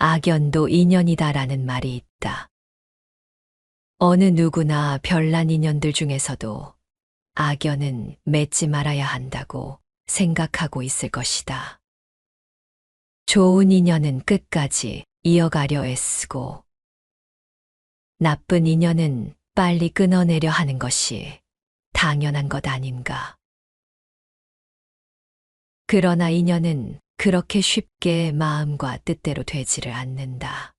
악연도 인연이다라는 말이 있다. 어느 누구나 별난 인연들 중에서도 악연은 맺지 말아야 한다고 생각하고 있을 것이다. 좋은 인연은 끝까지 이어가려 애쓰고 나쁜 인연은 빨리 끊어내려 하는 것이 당연한 것 아닌가. 그러나 인연은 그렇게 쉽게 마음과 뜻대로 되지를 않는다.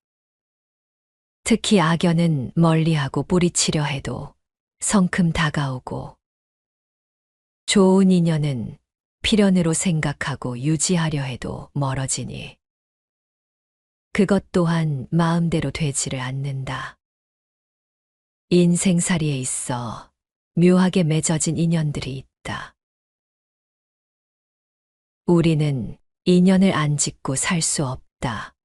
특히 악연은 멀리하고 뿌리치려 해도 성큼 다가오고 좋은 인연은 필연으로 생각하고 유지하려 해도 멀어지니 그것 또한 마음대로 되지를 않는다. 인생살이에 있어 묘하게 맺어진 인연들이 있다. 우리는 인연을 안 짓고 살 수 없다.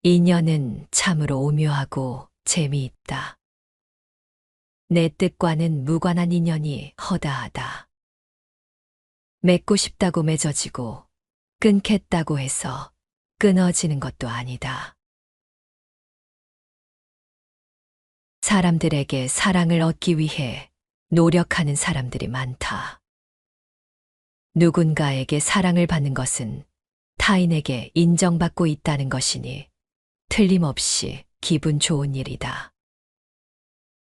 인연은 참으로 오묘하고 재미있다. 내 뜻과는 무관한 인연이 허다하다. 맺고 싶다고 맺어지고 끊겠다고 해서 끊어지는 것도 아니다. 사람들에게 사랑을 얻기 위해 노력하는 사람들이 많다. 누군가에게 사랑을 받는 것은 타인에게 인정받고 있다는 것이니 틀림없이 기분 좋은 일이다.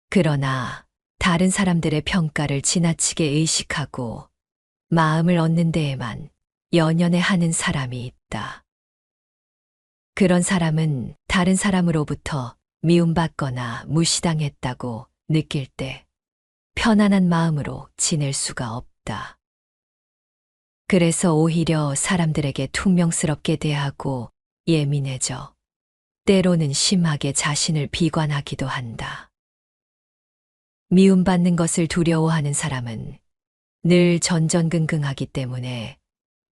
그러나 다른 사람들의 평가를 지나치게 의식하고 마음을 얻는 데에만 연연해 하는 사람이 있다. 그런 사람은 다른 사람으로부터 미움받거나 무시당했다고 느낄 때 편안한 마음으로 지낼 수가 없다. 그래서 오히려 사람들에게 퉁명스럽게 대하고 예민해져 때로는 심하게 자신을 비관하기도 한다. 미움받는 것을 두려워하는 사람은 늘 전전긍긍하기 때문에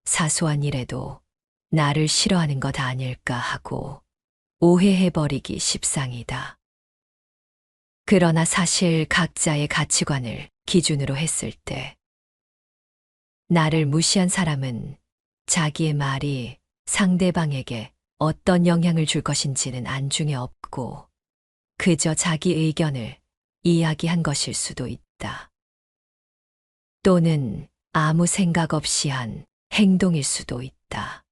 사소한 일에도 나를 싫어하는 것 아닐까 하고 오해해버리기 십상이다. 그러나 사실 각자의 가치관을 기준으로 했을 때 나를 무시한 사람은 자기의 말이 상대방에게 어떤 영향을 줄 것인지는 안중에 없고 그저 자기 의견을 이야기한 것일 수도 있다. 또는 아무 생각 없이 한 행동일 수도 있다.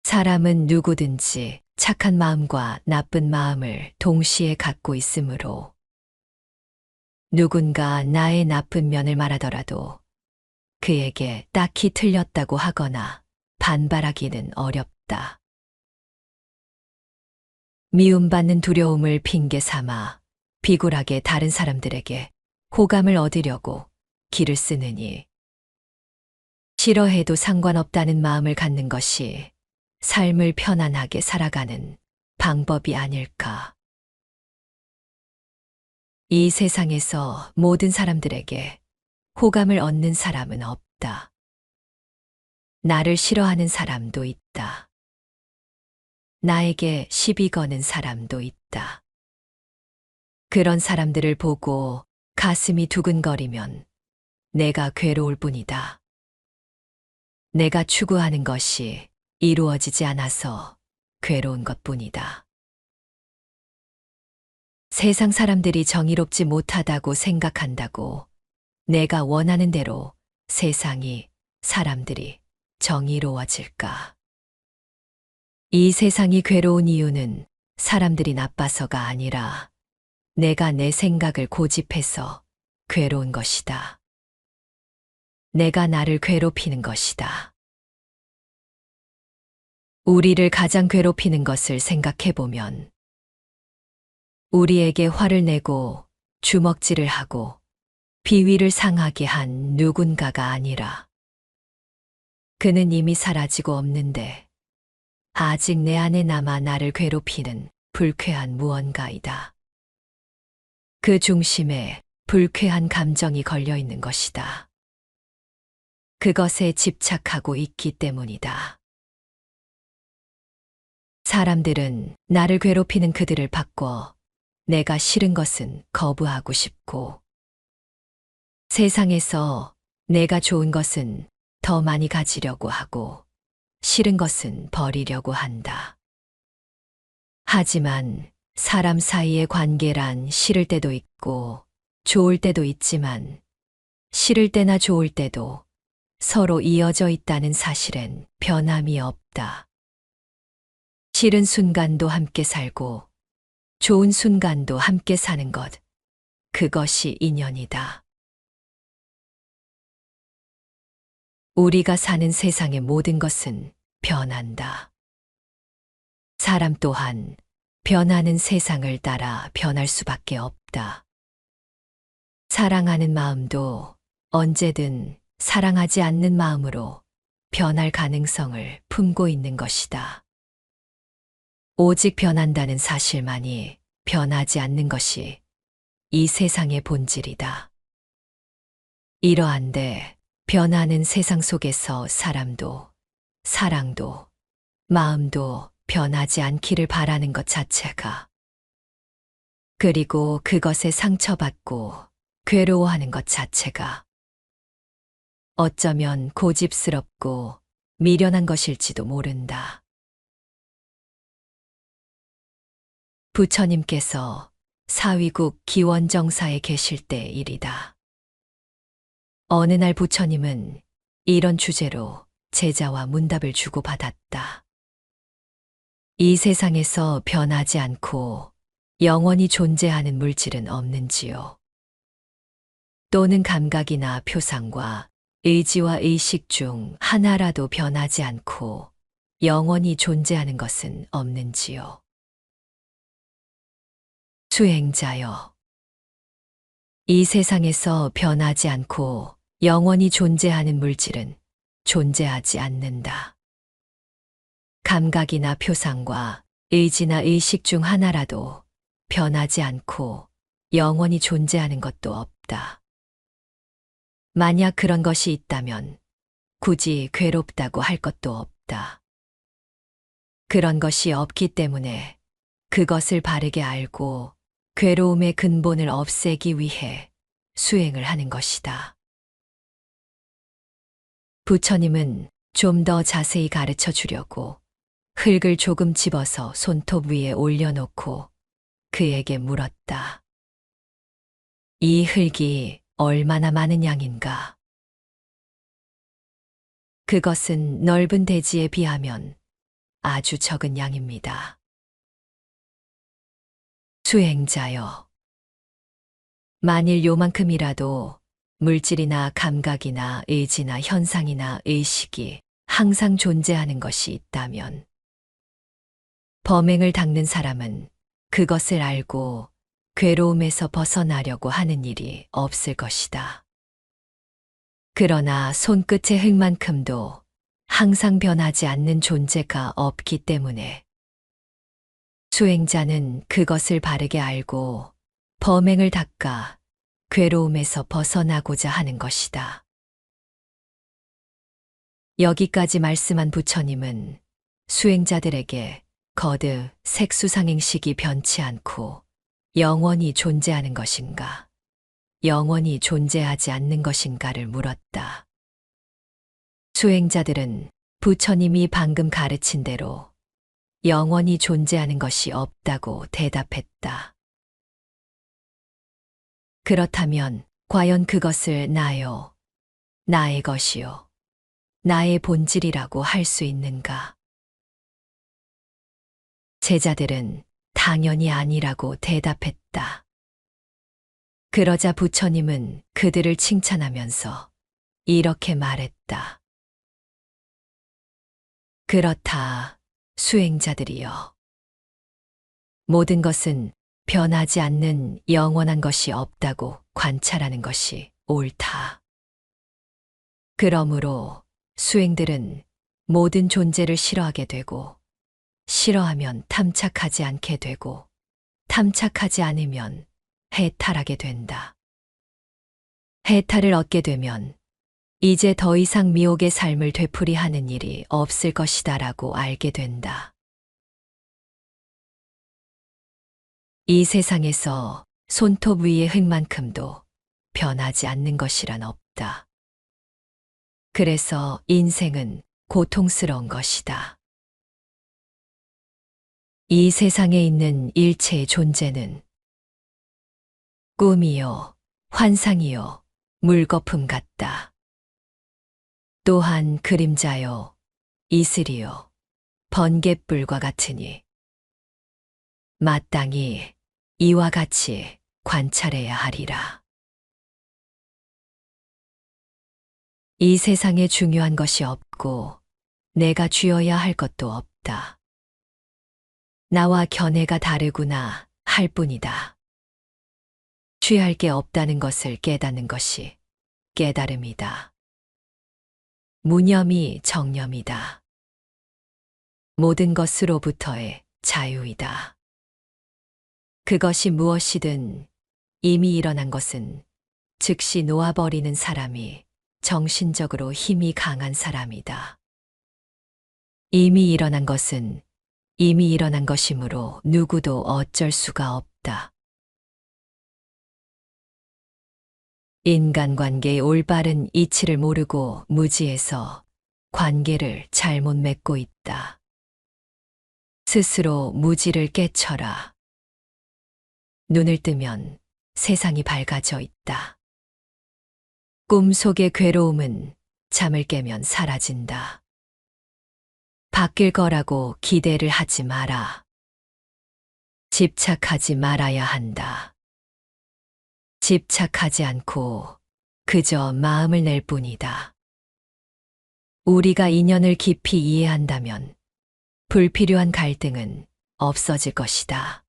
사람은 누구든지 착한 마음과 나쁜 마음을 동시에 갖고 있으므로 누군가 나의 나쁜 면을 말하더라도 그에게 딱히 틀렸다고 하거나 반발하기는 어렵다. 미움받는 두려움을 핑계 삼아 비굴하게 다른 사람들에게 호감을 얻으려고 기를 쓰느니 싫어해도 상관없다는 마음을 갖는 것이 삶을 편안하게 살아가는 방법이 아닐까. 이 세상에서 모든 사람들에게 호감을 얻는 사람은 없다. 나를 싫어하는 사람도 있다. 나에게 시비 거는 사람도 있다. 그런 사람들을 보고 가슴이 두근거리면 내가 괴로울 뿐이다. 내가 추구하는 것이 이루어지지 않아서 괴로운 것뿐이다. 세상 사람들이 정의롭지 못하다고 생각한다고 내가 원하는 대로 세상이, 사람들이 정의로워질까? 이 세상이 괴로운 이유는 사람들이 나빠서가 아니라 내가 내 생각을 고집해서 괴로운 것이다. 내가 나를 괴롭히는 것이다. 우리를 가장 괴롭히는 것을 생각해보면 우리에게 화를 내고 주먹질을 하고 비위를 상하게 한 누군가가 아니라 그는 이미 사라지고 없는데 아직 내 안에 남아 나를 괴롭히는 불쾌한 무언가이다. 그 중심에 불쾌한 감정이 걸려 있는 것이다. 그것에 집착하고 있기 때문이다. 사람들은 나를 괴롭히는 그들을 바꿔 내가 싫은 것은 거부하고 싶고 세상에서 내가 좋은 것은 더 많이 가지려고 하고 싫은 것은 버리려고 한다. 하지만 사람 사이의 관계란 싫을 때도 있고 좋을 때도 있지만 싫을 때나 좋을 때도 서로 이어져 있다는 사실엔 변함이 없다. 싫은 순간도 함께 살고 좋은 순간도 함께 사는 것, 그것이 인연이다. 우리가 사는 세상의 모든 것은 변한다. 사람 또한 변하는 세상을 따라 변할 수밖에 없다. 사랑하는 마음도 언제든 사랑하지 않는 마음으로 변할 가능성을 품고 있는 것이다. 오직 변한다는 사실만이 변하지 않는 것이 이 세상의 본질이다. 이러한데 변하는 세상 속에서 사람도, 사랑도, 마음도 변하지 않기를 바라는 것 자체가, 그리고 그것에 상처받고 괴로워하는 것 자체가 어쩌면 고집스럽고 미련한 것일지도 모른다. 부처님께서 사위국 기원정사에 계실 때 일이다. 어느 날 부처님은 이런 주제로 제자와 문답을 주고받았다. 이 세상에서 변하지 않고 영원히 존재하는 물질은 없는지요? 또는 감각이나 표상과 의지와 의식 중 하나라도 변하지 않고 영원히 존재하는 것은 없는지요? 수행자여, 이 세상에서 변하지 않고 영원히 존재하는 물질은 존재하지 않는다. 감각이나 표상과 의지나 의식 중 하나라도 변하지 않고 영원히 존재하는 것도 없다. 만약 그런 것이 있다면 굳이 괴롭다고 할 것도 없다. 그런 것이 없기 때문에 그것을 바르게 알고 괴로움의 근본을 없애기 위해 수행을 하는 것이다. 부처님은 좀 더 자세히 가르쳐 주려고 흙을 조금 집어서 손톱 위에 올려놓고 그에게 물었다. 이 흙이 얼마나 많은 양인가? 그것은 넓은 대지에 비하면 아주 적은 양입니다. 수행자여, 만일 요만큼이라도 물질이나 감각이나 의지나 현상이나 의식이 항상 존재하는 것이 있다면 범행을 닦는 사람은 그것을 알고 괴로움에서 벗어나려고 하는 일이 없을 것이다. 그러나 손끝의 흙만큼도 항상 변하지 않는 존재가 없기 때문에 수행자는 그것을 바르게 알고 범행을 닦아 괴로움에서 벗어나고자 하는 것이다. 여기까지 말씀한 부처님은 수행자들에게 거듭 색수상행식이 변치 않고 영원히 존재하는 것인가, 영원히 존재하지 않는 것인가를 물었다. 수행자들은 부처님이 방금 가르친 대로 영원히 존재하는 것이 없다고 대답했다. 그렇다면 과연 그것을 나요, 나의 것이요, 나의 본질이라고 할 수 있는가? 제자들은 당연히 아니라고 대답했다. 그러자 부처님은 그들을 칭찬하면서 이렇게 말했다. 그렇다, 수행자들이여. 모든 것은 변하지 않는 영원한 것이 없다고 관찰하는 것이 옳다. 그러므로 수행들은 모든 존재를 싫어하게 되고, 싫어하면 탐착하지 않게 되고, 탐착하지 않으면 해탈하게 된다. 해탈을 얻게 되면 이제 더 이상 미혹의 삶을 되풀이하는 일이 없을 것이다라고 알게 된다. 이 세상에서 손톱 위의 흙만큼도 변하지 않는 것이란 없다. 그래서 인생은 고통스러운 것이다. 이 세상에 있는 일체의 존재는 꿈이요, 환상이요, 물거품 같다. 또한 그림자요, 이슬이요, 번갯불과 같으니 마땅히 이와 같이 관찰해야 하리라. 이 세상에 중요한 것이 없고 내가 쥐어야 할 것도 없다. 나와 견해가 다르구나 할 뿐이다. 취할 게 없다는 것을 깨닫는 것이 깨달음이다. 무념이 정념이다. 모든 것으로부터의 자유이다. 그것이 무엇이든 이미 일어난 것은 즉시 놓아버리는 사람이 정신적으로 힘이 강한 사람이다. 이미 일어난 것은 이미 일어난 것이므로 누구도 어쩔 수가 없다. 인간관계의 올바른 이치를 모르고 무지해서 관계를 잘못 맺고 있다. 스스로 무지를 깨쳐라. 눈을 뜨면 세상이 밝아져 있다. 꿈 속의 괴로움은 잠을 깨면 사라진다. 바뀔 거라고 기대를 하지 마라. 집착하지 말아야 한다. 집착하지 않고 그저 마음을 낼 뿐이다. 우리가 인연을 깊이 이해한다면 불필요한 갈등은 없어질 것이다.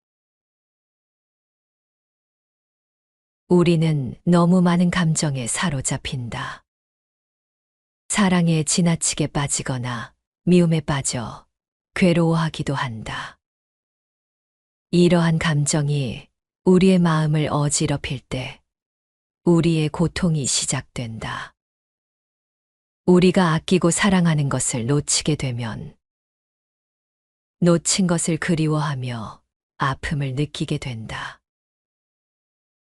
우리는 너무 많은 감정에 사로잡힌다. 사랑에 지나치게 빠지거나 미움에 빠져 괴로워하기도 한다. 이러한 감정이 우리의 마음을 어지럽힐 때 우리의 고통이 시작된다. 우리가 아끼고 사랑하는 것을 놓치게 되면 놓친 것을 그리워하며 아픔을 느끼게 된다.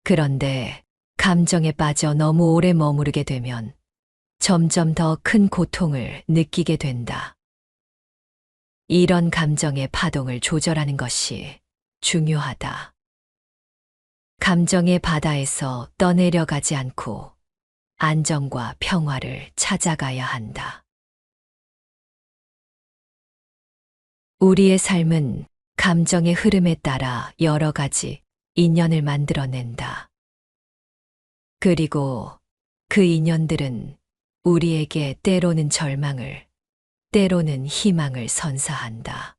그런데 감정에 빠져 너무 오래 머무르게 되면 점점 더 큰 고통을 느끼게 된다. 이런 감정의 파동을 조절하는 것이 중요하다. 감정의 바다에서 떠내려가지 않고 안정과 평화를 찾아가야 한다. 우리의 삶은 감정의 흐름에 따라 여러 가지 인연을 만들어낸다. 그리고 그 인연들은 우리에게 때로는 절망을, 때로는 희망을 선사한다.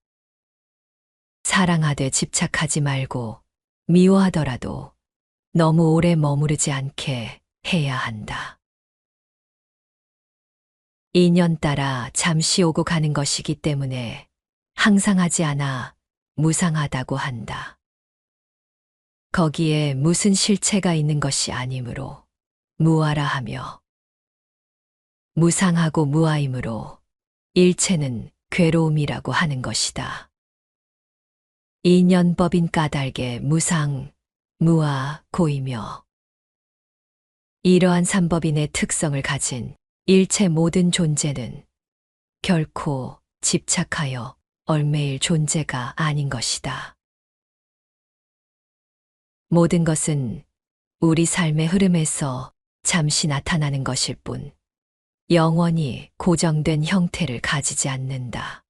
사랑하되 집착하지 말고 미워하더라도 너무 오래 머무르지 않게 해야 한다. 인연 따라 잠시 오고 가는 것이기 때문에 항상하지 않아 무상하다고 한다. 거기에 무슨 실체가 있는 것이 아니므로 무아라 하며 무상하고 무아이므로 일체는 괴로움이라고 하는 것이다. 인연법인 까닭에 무상, 무아, 고이며 이러한 삼법인의 특성을 가진 일체 모든 존재는 결코 집착하여 얽매일 존재가 아닌 것이다. 모든 것은 우리 삶의 흐름에서 잠시 나타나는 것일 뿐 영원히 고정된 형태를 가지지 않는다.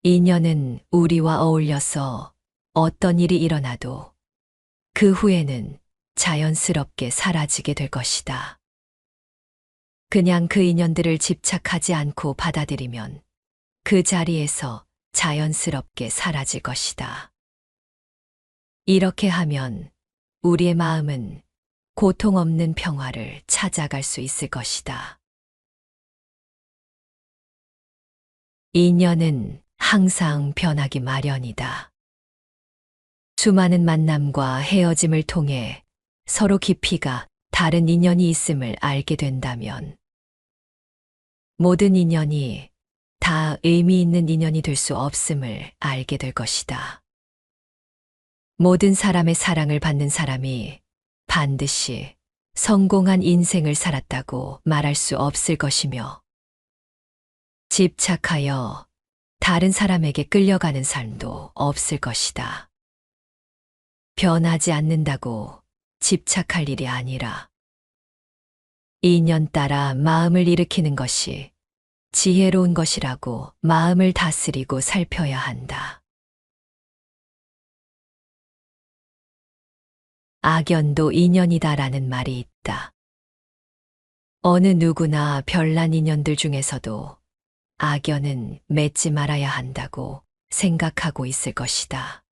인연은 우리와 어울려서 어떤 일이 일어나도 그 후에는 자연스럽게 사라지게 될 것이다. 그냥 그 인연들을 집착하지 않고 받아들이면 그 자리에서 자연스럽게 사라질 것이다. 이렇게 하면 우리의 마음은 고통 없는 평화를 찾아갈 수 있을 것이다. 인연은 항상 변하기 마련이다. 수많은 만남과 헤어짐을 통해 서로 깊이가 다른 인연이 있음을 알게 된다면 모든 인연이 다 의미 있는 인연이 될 수 없음을 알게 될 것이다. 모든 사람의 사랑을 받는 사람이 반드시 성공한 인생을 살았다고 말할 수 없을 것이며 집착하여 다른 사람에게 끌려가는 삶도 없을 것이다. 변하지 않는다고 집착할 일이 아니라 인연 따라 마음을 일으키는 것이 지혜로운 것이라고 마음을 다스리고 살펴야 한다. 악연도 인연이다라는 말이 있다. 어느 누구나 별난 인연들 중에서도 악연은 맺지 말아야 한다고 생각하고 있을 것이다.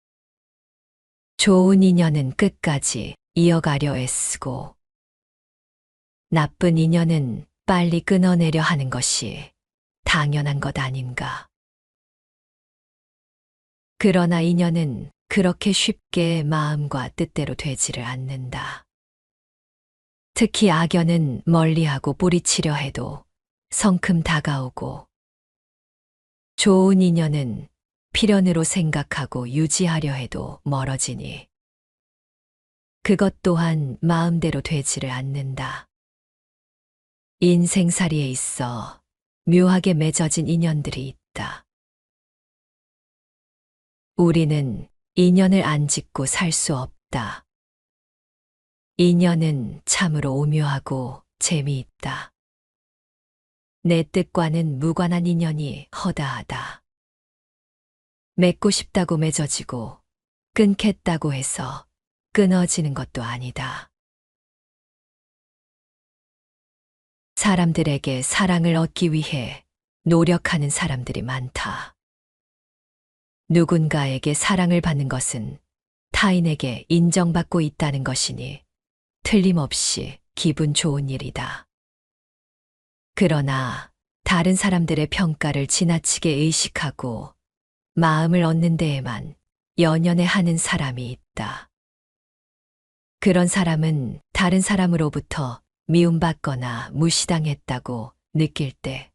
좋은 인연은 끝까지 이어가려 애쓰고 나쁜 인연은 빨리 끊어내려 하는 것이 당연한 것 아닌가. 그러나 인연은 그렇게 쉽게 마음과 뜻대로 되지를 않는다. 특히 악연은 멀리하고 뿌리치려 해도 성큼 다가오고 좋은 인연은 필연으로 생각하고 유지하려 해도 멀어지니 그것 또한 마음대로 되지를 않는다. 인생살이에 있어 묘하게 맺어진 인연들이 있다. 우리는 인연을 안 짓고 살 수 없다. 인연은 참으로 오묘하고 재미있다. 내 뜻과는 무관한 인연이 허다하다. 맺고 싶다고 맺어지고 끊겠다고 해서 끊어지는 것도 아니다. 사람들에게 사랑을 얻기 위해 노력하는 사람들이 많다. 누군가에게 사랑을 받는 것은 타인에게 인정받고 있다는 것이니 틀림없이 기분 좋은 일이다. 그러나 다른 사람들의 평가를 지나치게 의식하고 마음을 얻는 데에만 연연해 하는 사람이 있다. 그런 사람은 다른 사람으로부터 미움받거나 무시당했다고 느낄 때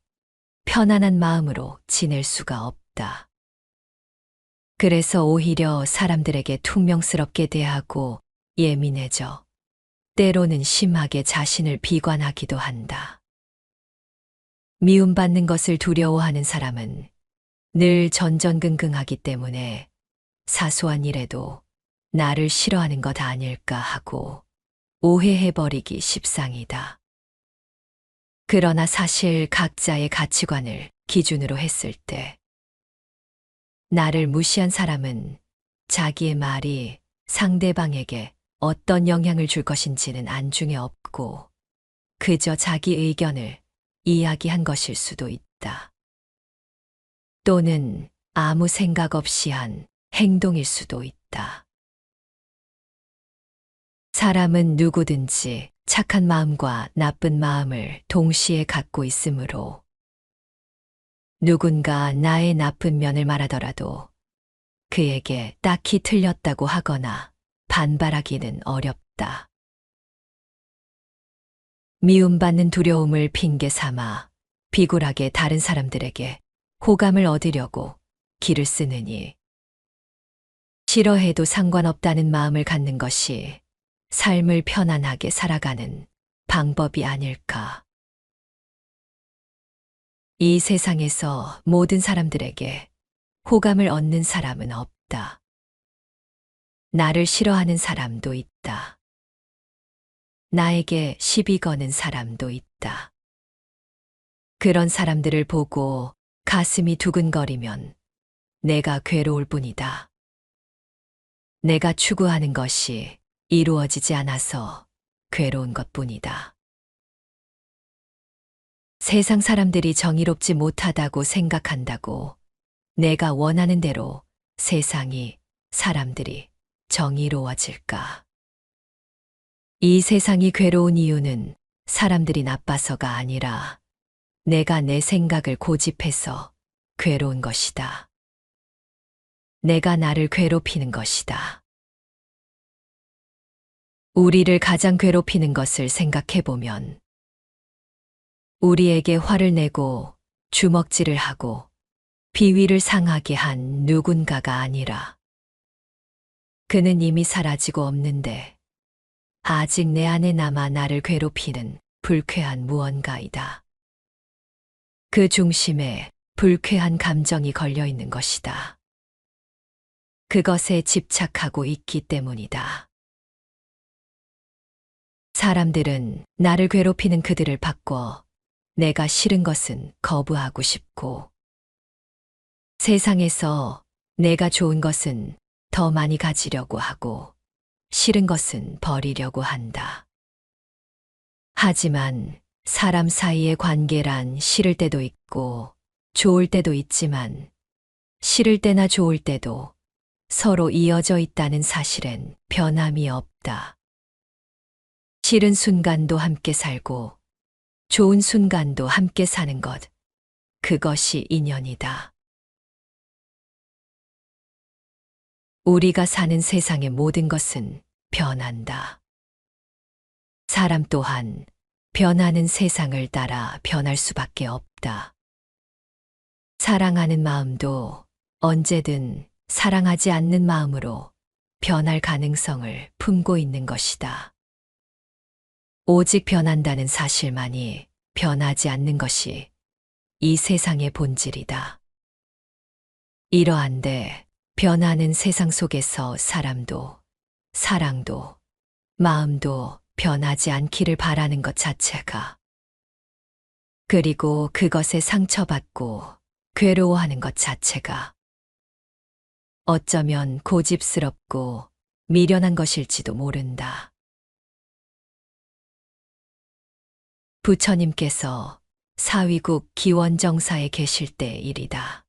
편안한 마음으로 지낼 수가 없다. 그래서 오히려 사람들에게 퉁명스럽게 대하고 예민해져 때로는 심하게 자신을 비관하기도 한다. 미움받는 것을 두려워하는 사람은 늘 전전긍긍하기 때문에 사소한 일에도 나를 싫어하는 것 아닐까 하고 오해해버리기 십상이다. 그러나 사실 각자의 가치관을 기준으로 했을 때 나를 무시한 사람은 자기의 말이 상대방에게 어떤 영향을 줄 것인지는 안중에 없고 그저 자기 의견을 이야기한 것일 수도 있다. 또는 아무 생각 없이 한 행동일 수도 있다. 사람은 누구든지 착한 마음과 나쁜 마음을 동시에 갖고 있으므로 누군가 나의 나쁜 면을 말하더라도 그에게 딱히 틀렸다고 하거나 반발하기는 어렵다. 미움받는 두려움을 핑계 삼아 비굴하게 다른 사람들에게 호감을 얻으려고 기를 쓰느니 싫어해도 상관없다는 마음을 갖는 것이 삶을 편안하게 살아가는 방법이 아닐까. 이 세상에서 모든 사람들에게 호감을 얻는 사람은 없다. 나를 싫어하는 사람도 있다. 나에게 시비 거는 사람도 있다. 그런 사람들을 보고 가슴이 두근거리면 내가 괴로울 뿐이다. 내가 추구하는 것이 이루어지지 않아서 괴로운 것뿐이다. 세상 사람들이 정의롭지 못하다고 생각한다고 내가 원하는 대로 세상이, 사람들이 정의로워질까? 이 세상이 괴로운 이유는 사람들이 나빠서가 아니라 내가 내 생각을 고집해서 괴로운 것이다. 내가 나를 괴롭히는 것이다. 우리를 가장 괴롭히는 것을 생각해보면 우리에게 화를 내고 주먹질을 하고 비위를 상하게 한 누군가가 아니라 그는 이미 사라지고 없는데 아직 내 안에 남아 나를 괴롭히는 불쾌한 무언가이다. 그 중심에 불쾌한 감정이 걸려 있는 것이다. 그것에 집착하고 있기 때문이다. 사람들은 나를 괴롭히는 그들을 바꿔 내가 싫은 것은 거부하고 싶고, 세상에서 내가 좋은 것은 더 많이 가지려고 하고, 싫은 것은 버리려고 한다. 하지만 사람 사이의 관계란 싫을 때도 있고, 좋을 때도 있지만, 싫을 때나 좋을 때도 서로 이어져 있다는 사실엔 변함이 없다. 싫은 순간도 함께 살고, 좋은 순간도 함께 사는 것, 그것이 인연이다. 우리가 사는 세상의 모든 것은 변한다. 사람 또한 변하는 세상을 따라 변할 수밖에 없다. 사랑하는 마음도 언제든 사랑하지 않는 마음으로 변할 가능성을 품고 있는 것이다. 오직 변한다는 사실만이 변하지 않는 것이 이 세상의 본질이다. 이러한데 변하는 세상 속에서 사람도, 사랑도, 마음도 변하지 않기를 바라는 것 자체가, 그리고 그것에 상처받고 괴로워하는 것 자체가 어쩌면 고집스럽고 미련한 것일지도 모른다. 부처님께서 사위국 기원정사에 계실 때 일이다.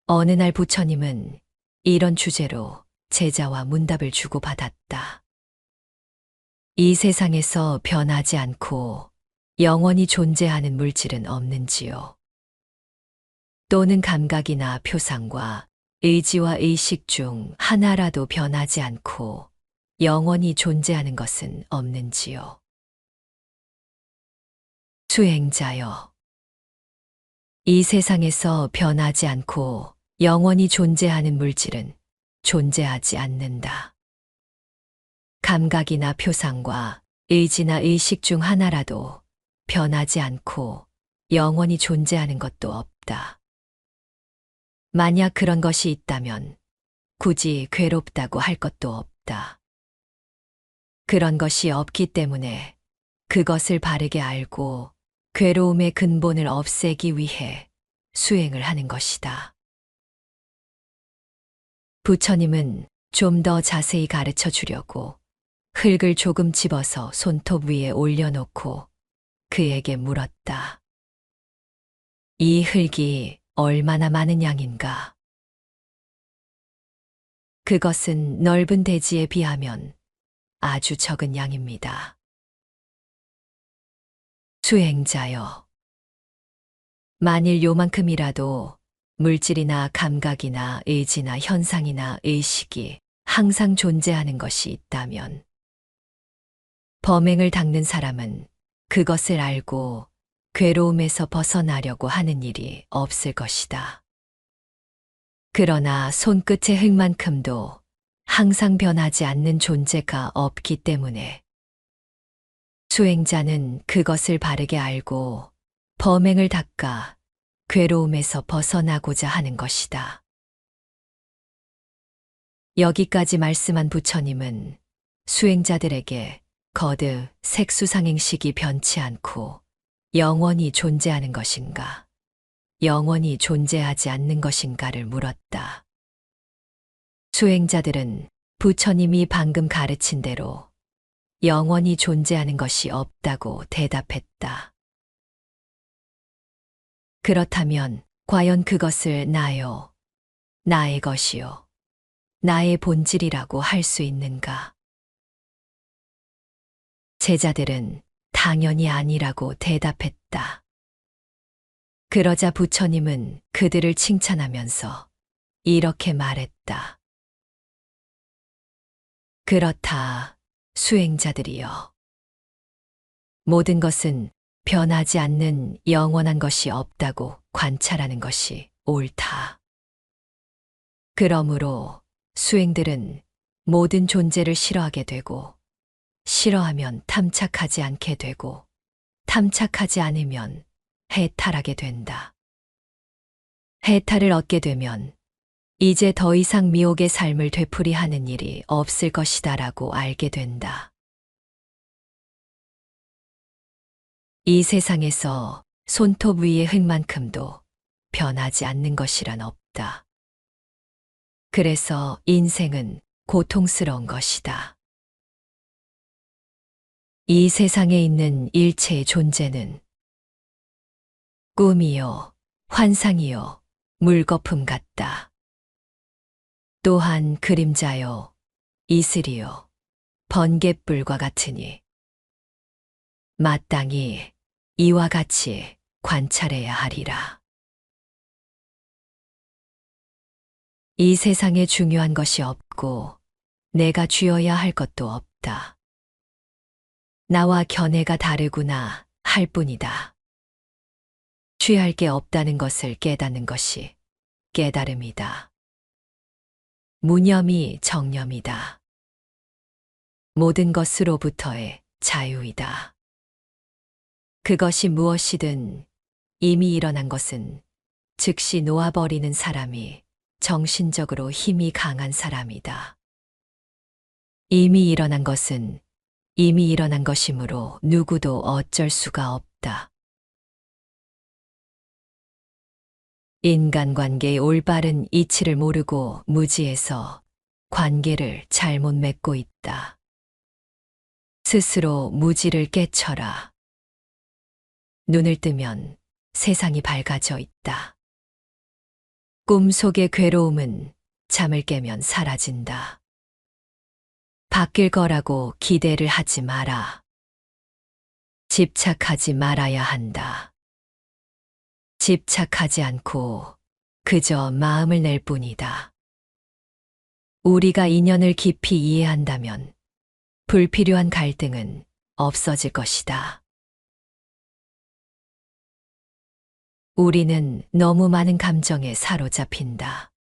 어느 날 부처님은 이런 주제로 제자와 문답을 주고받았다. 이 세상에서 변하지 않고 영원히 존재하는 물질은 없는지요? 또는 감각이나 표상과 의지와 의식 중 하나라도 변하지 않고 영원히 존재하는 것은 없는지요? 수행자여, 이 세상에서 변하지 않고 영원히 존재하는 물질은 존재하지 않는다. 감각이나 표상과 의지나 의식 중 하나라도 변하지 않고 영원히 존재하는 것도 없다. 만약 그런 것이 있다면 굳이 괴롭다고 할 것도 없다. 그런 것이 없기 때문에 그것을 바르게 알고 괴로움의 근본을 없애기 위해 수행을 하는 것이다. 부처님은 좀 더 자세히 가르쳐 주려고 흙을 조금 집어서 손톱 위에 올려놓고 그에게 물었다. 이 흙이 얼마나 많은 양인가? 그것은 넓은 대지에 비하면 아주 적은 양입니다. 수행자여, 만일 요만큼이라도 물질이나 감각이나 의지나 현상이나 의식이 항상 존재하는 것이 있다면 범행을 닦는 사람은 그것을 알고 괴로움에서 벗어나려고 하는 일이 없을 것이다. 그러나 손끝의 흙만큼도 항상 변하지 않는 존재가 없기 때문에 수행자는 그것을 바르게 알고 범행을 닦아 괴로움에서 벗어나고자 하는 것이다. 여기까지 말씀한 부처님은 수행자들에게 거듭 색수상행식이 변치 않고 영원히 존재하는 것인가, 영원히 존재하지 않는 것인가를 물었다. 수행자들은 부처님이 방금 가르친 대로 영원히 존재하는 것이 없다고 대답했다. 그렇다면 과연 그것을 나요, 나의 것이요, 나의 본질이라고 할 수 있는가? 제자들은 당연히 아니라고 대답했다. 그러자 부처님은 그들을 칭찬하면서 이렇게 말했다. 그렇다, 수행자들이여. 모든 것은 변하지 않는 영원한 것이 없다고 관찰하는 것이 옳다. 그러므로 수행들은 모든 존재를 싫어하게 되고, 싫어하면 탐착하지 않게 되고, 탐착하지 않으면 해탈하게 된다. 해탈을 얻게 되면 이제 더 이상 미혹의 삶을 되풀이하는 일이 없을 것이다라고 알게 된다. 이 세상에서 손톱 위의 흙만큼도 변하지 않는 것이란 없다. 그래서 인생은 고통스러운 것이다. 이 세상에 있는 일체의 존재는 꿈이요, 환상이요, 물거품 같다. 또한 그림자요, 이슬이요, 번갯불과 같으니 마땅히 이와 같이 관찰해야 하리라. 이 세상에 중요한 것이 없고 내가 쥐어야 할 것도 없다. 나와 견해가 다르구나 할 뿐이다. 취할 게 없다는 것을 깨닫는 것이 깨달음이다. 무념이 정념이다. 모든 것으로부터의 자유이다. 그것이 무엇이든 이미 일어난 것은 즉시 놓아버리는 사람이 정신적으로 힘이 강한 사람이다. 이미 일어난 것은 이미 일어난 것이므로 누구도 어쩔 수가 없다. 인간관계의 올바른 이치를 모르고 무지해서 관계를 잘못 맺고 있다. 스스로 무지를 깨쳐라. 눈을 뜨면 세상이 밝아져 있다. 꿈 속의 괴로움은 잠을 깨면 사라진다. 바뀔 거라고 기대를 하지 마라. 집착하지 말아야 한다. 집착하지 않고 그저 마음을 낼 뿐이다. 우리가 인연을 깊이 이해한다면 불필요한 갈등은 없어질 것이다. 우리는 너무 많은 감정에 사로잡힌다.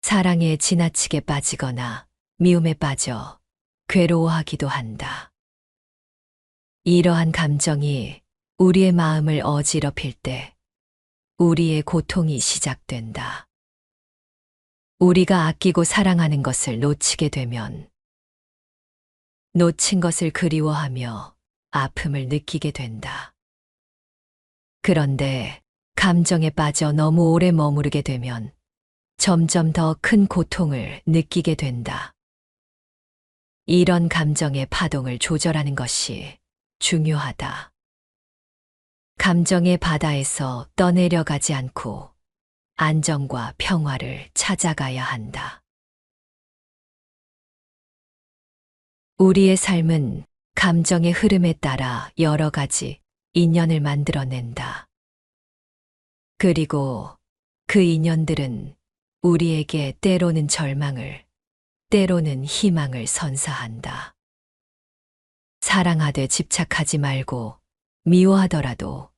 사랑에 지나치게 빠지거나 미움에 빠져 괴로워하기도 한다. 이러한 감정이 우리의 마음을 어지럽힐 때 우리의 고통이 시작된다. 우리가 아끼고 사랑하는 것을 놓치게 되면 놓친 것을 그리워하며 아픔을 느끼게 된다. 그런데 감정에 빠져 너무 오래 머무르게 되면 점점 더 큰 고통을 느끼게 된다. 이런 감정의 파동을 조절하는 것이 중요하다. 감정의 바다에서 떠내려가지 않고 안정과 평화를 찾아가야 한다. 우리의 삶은 감정의 흐름에 따라 여러 가지 인연을 만들어낸다. 그리고 그 인연들은 우리에게 때로는 절망을, 때로는 희망을 선사한다. 사랑하되 집착하지 말고 미워하더라도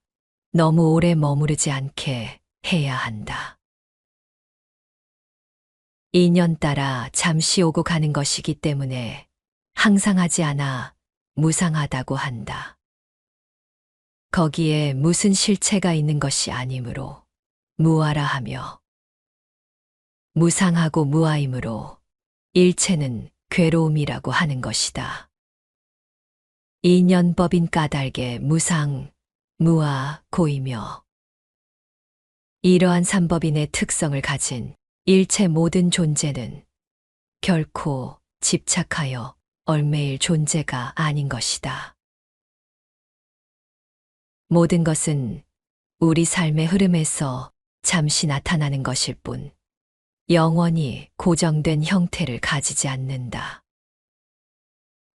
너무 오래 머무르지 않게 해야 한다. 인연 따라 잠시 오고 가는 것이기 때문에 항상하지 않아 무상하다고 한다. 거기에 무슨 실체가 있는 것이 아니므로 무아라 하며 무상하고 무아이므로 일체는 괴로움이라고 하는 것이다. 인연법인 까닭에 무상, 무아, 고이며 이러한 삼법인의 특성을 가진 일체 모든 존재는 결코 집착하여 얽매일 존재가 아닌 것이다. 모든 것은 우리 삶의 흐름에서 잠시 나타나는 것일 뿐 영원히 고정된 형태를 가지지 않는다.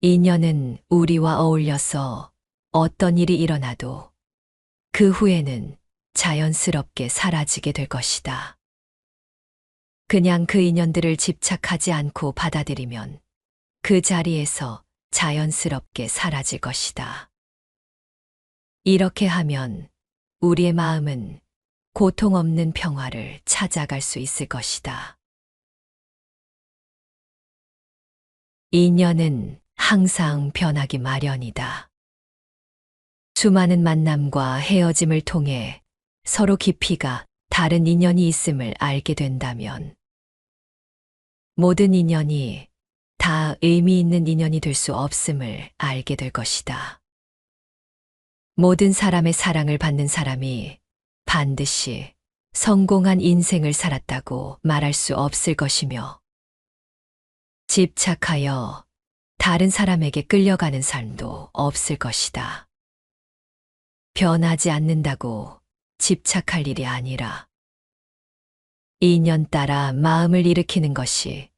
인연은 우리와 어울려서 어떤 일이 일어나도 그 후에는 자연스럽게 사라지게 될 것이다. 그냥 그 인연들을 집착하지 않고 받아들이면 그 자리에서 자연스럽게 사라질 것이다. 이렇게 하면 우리의 마음은 고통 없는 평화를 찾아갈 수 있을 것이다. 인연은 항상 변하기 마련이다. 수많은 만남과 헤어짐을 통해 서로 깊이가 다른 인연이 있음을 알게 된다면 모든 인연이 다 의미 있는 인연이 될 수 없음을 알게 될 것이다. 모든 사람의 사랑을 받는 사람이 반드시 성공한 인생을 살았다고 말할 수 없을 것이며 집착하여 다른 사람에게 끌려가는 삶도 없을 것이다. 변하지 않는다고 집착할 일이 아니라 인연 따라 마음을 일으키는 것이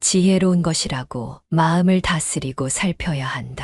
지혜로운 것이라고 마음을 다스리고 살펴야 한다.